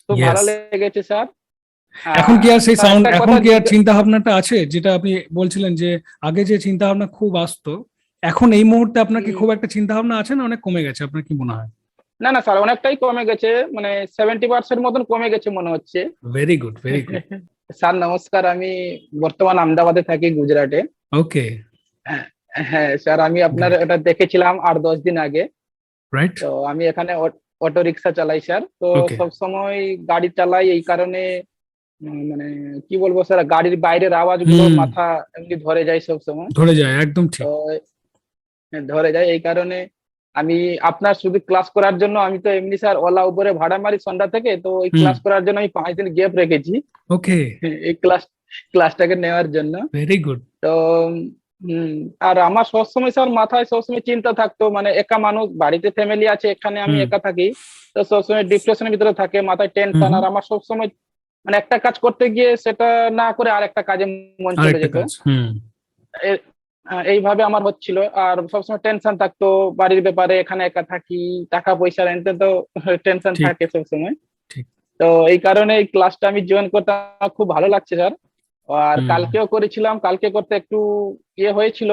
খুব ভালো ইয়েস। লেগেছে স্যার। এখন কি আর সেই স্যার সাউন্ড, একটা এখন কথা কি আর চিন্তা ভাবনাটা আছে যেটা আপনি বলছিলেন যে আগে যে চিন্তা ভাবনা খুব আসতো, এখন এই মুহূর্তে আপনার কি উম, খুব একটা চিন্তা ভাবনা আছে না অনেক কমে গেছে, আপনার কি মনে হয়? না না স্যার, অনেকটাই কমে গেছে, মানে 70% মতন কমে গেছে মনে হচ্ছে। Very good, very good. Sir নমস্কার, আমি বর্তমান আহমেদাবাদে থাকি, গুজরাটে। ওকে। হ্যাঁ, হ্যাঁ স্যার, আমি আপনার গ্রেট। এটা দেখেছিলাম 8-10 দিন আগে। রাইট। তো আমি এখানে অটো রিক্সা চালাই স্যার, তো ওকে। সব সময় গাড়ি চালাই এই কারণে মানে কি বলবো স্যার, গাড়ির বাইরের আওয়াজগুলো হুম। মাথা এমনি ধরে যায় সব সময়। ধরে যায়, একদম তো ঠিক। ধরে যায় এই কারণে আমি আপনার শুধু ক্লাস করার জন্য, আমি তো এমনি স্যার ওলা উপরে ভাড়া মারি সন্ধ্যা থেকে, তো ওই হুম। ক্লাস করার জন্য আমি 5 দিন গ্যাপ রেখেছি ওকে। এই ক্লাসটাকে নেওয়ার জন্য। Very good. তো হম, আর আমার সবসময় স্যার মাথায় সবসময় চিন্তা থাকতো, মানে একা মানুষ, বাড়িতে ফ্যামিলি আছে, এখানে আমি হুম। একা থাকি। তো সবসময় ডিপ্রেশনের ভিতরে থাকে, মাথায় হুম। টেনশন, হুম। আর আমার সবসময় মানে একটা কাজ করতে গিয়ে সেটা না করে আর একটা কাজে মন চলে আরেকটা যেত। কাজ। হুম। এইভাবে আমার হচ্ছিল, আর সবসময় টেনশন থাকতো বাড়ির ব্যাপারে, এখানে একা থাকি, টাকা পয়সা এনতে তো টেনশন ঠিক। থাকে সবসময়। ঠিক। তো এই কারণে এই ক্লাসটা আমি জয়েন করতে আমার খুব ভালো লাগছে স্যার। আর হুম। কালকেও করেছিলাম, কালকে করতে একটু ইয়ে হয়েছিল,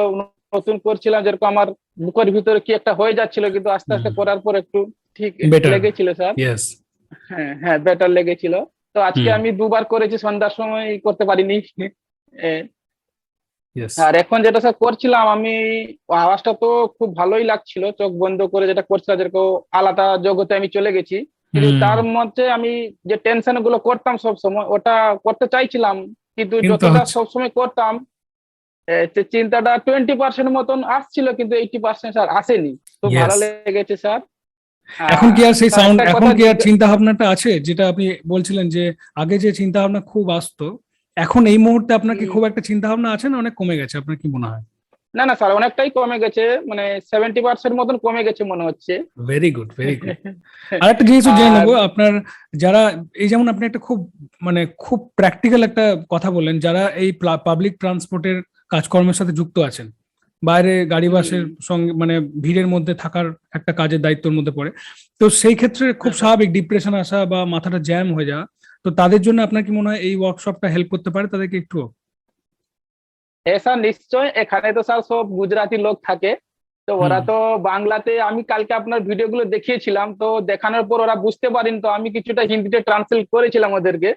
নতুন করছিলাম যেরকম আমার বুকের ভিতরে কি একটা হয়ে যাচ্ছিল, কিন্তু আস্তে আস্তে হুম। করার পর একটু ঠিক বেটার। লেগেছিল স্যার। ইয়েস। হ্যাঁ হ্যাঁ, বেটার লেগেছিল। তো আজকে হুম। আমি 2বার করেছি, সন্ধ্যার সময় করতে পারিনি। এ, ইয়েস। আর এখন যেটা স্যার করছিলাম আমি, আওয়াজটা তো খুব ভালোই লাগছিল, চোখ বন্ধ করে যেটা করছিলাম, যেরকম আলাদা জগতে আমি চলে গেছি। কিন্তু হুম। তার মধ্যে আমি যে টেনশন গুলো করতাম সব সময়, ওটা করতে চাইছিলাম, কিন্তু কিন্তু যতটা হচ্ছে। সব সময় করতাম, যে চিন্তাটা 20% মতন আসছিল, কিন্তু 80% স্যার আসেনি। খুব ভালো ইয়েস। লেগেছে স্যার। এখন কি আর সেই স্যার সাউন্ড, একটা এখন কথা কি আর চিন্তা ভাবনাটা আছে যেটা আপনি বলছিলেন যে আগে যে চিন্তা ভাবনা খুব আসতো, এখন এই মুহূর্তে আপনার কি উম, খুব একটা চিন্তা ভাবনা আছে না অনেক কমে গেছে, আপনার কি মনে হয়? না না স্যার, অনেকটাই কমে গেছে, মানে 70% মতন কমে গেছে মনে হচ্ছে। Very good, very good. আর একটা জিনিসও জেনে আর নেবো আপনার, যারা এই যেমন আপনি একটা খুব মানে খুব প্র্যাকটিক্যাল একটা কথা বললেন, যারা এই পাবলিক ট্রান্সপোর্টের কাজকর্মের সাথে যুক্ত আছেন, বাইরে গাড়ি বাসের হম, সঙ্গে মানে ভিড়ের মধ্যে থাকার একটা কাজের দায়িত্বের মধ্যে পড়ে, তো সেই ক্ষেত্রে খুব হ্যাঁ স্যার, স্বাভাবিক ডিপ্রেশন আসা বা মাথাটা জ্যাম হয়ে যাওয়া। তো তাদের জন্য আপনার কি মনে হয় এই ওয়ার্কশপটা হেল্প করতে পারে তাদেরকে একটু? হ্যাঁ স্যার নিশ্চয়, এখানে তো স্যার সব গুজরাটি লোক থাকে, তো হুম। ওরা তো বাংলাতে, আমি কালকে আপনার ভিডিওগুলো দেখিয়েছিলাম, তো দেখানোর পর ওরা বুঝতে পারেন, তো আমি কিছুটা হিন্দিতে ট্রান্সলেট করেছিলাম ওদেরকে।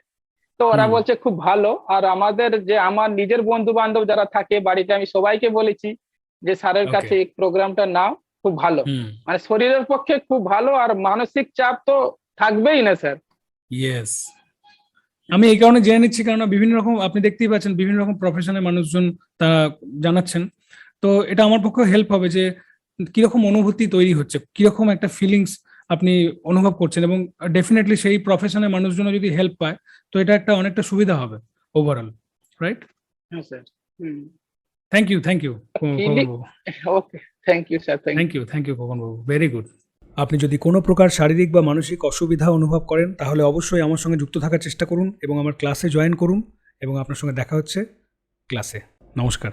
তো ওরা হুম। বলছে খুব ভালো। আর আমাদের যে আমার নিজের বন্ধু বান্ধব যারা থাকে বাড়িতে, আমি সবাইকে বলেছি যে স্যারের ওকে। কাছে এই প্রোগ্রামটা নাও, খুব ভালো, হুম। মানে শরীরের পক্ষে খুব ভালো, আর মানসিক চাপ তো থাকবেই না স্যার। ইয়েস। আমি এই কারণে জেনে নিচ্ছি কারণ বিভিন্ন রকম আপনি দেখতেই পাচ্ছেন বিভিন্ন রকম প্রফেশনের মানুষজন তা জানাচ্ছেন। তো এটা আমার পক্ষে হেল্প হবে যে কিরকম অনুভূতি তৈরি হচ্ছে, কিরকম একটা ফিলিংস আপনি অনুভব করছেন, এবং ডেফিনেটলি সেই প্রফেশনের মানুষজন যদি হেল্প পায়, তো এটা একটা অনেকটা সুবিধা হবে ওভারঅল। রাইট। হ্যাঁ sir. Hmm. Thank you, thank you Khokon feeling. Babu. Okay, thank you sir, thank thank you. You, thank you Khokon Babu, very good. আপনি যদি কোনো প্রকার শারীরিক বা মানসিক অসুবিধা অনুভব করেন তাহলে অবশ্যই আমার সঙ্গে যুক্ত থাকার চেষ্টা করুন এবং আমার ক্লাসে জয়েন করুন, এবং আপনার সঙ্গে দেখা হচ্ছে ক্লাসে। নমস্কার।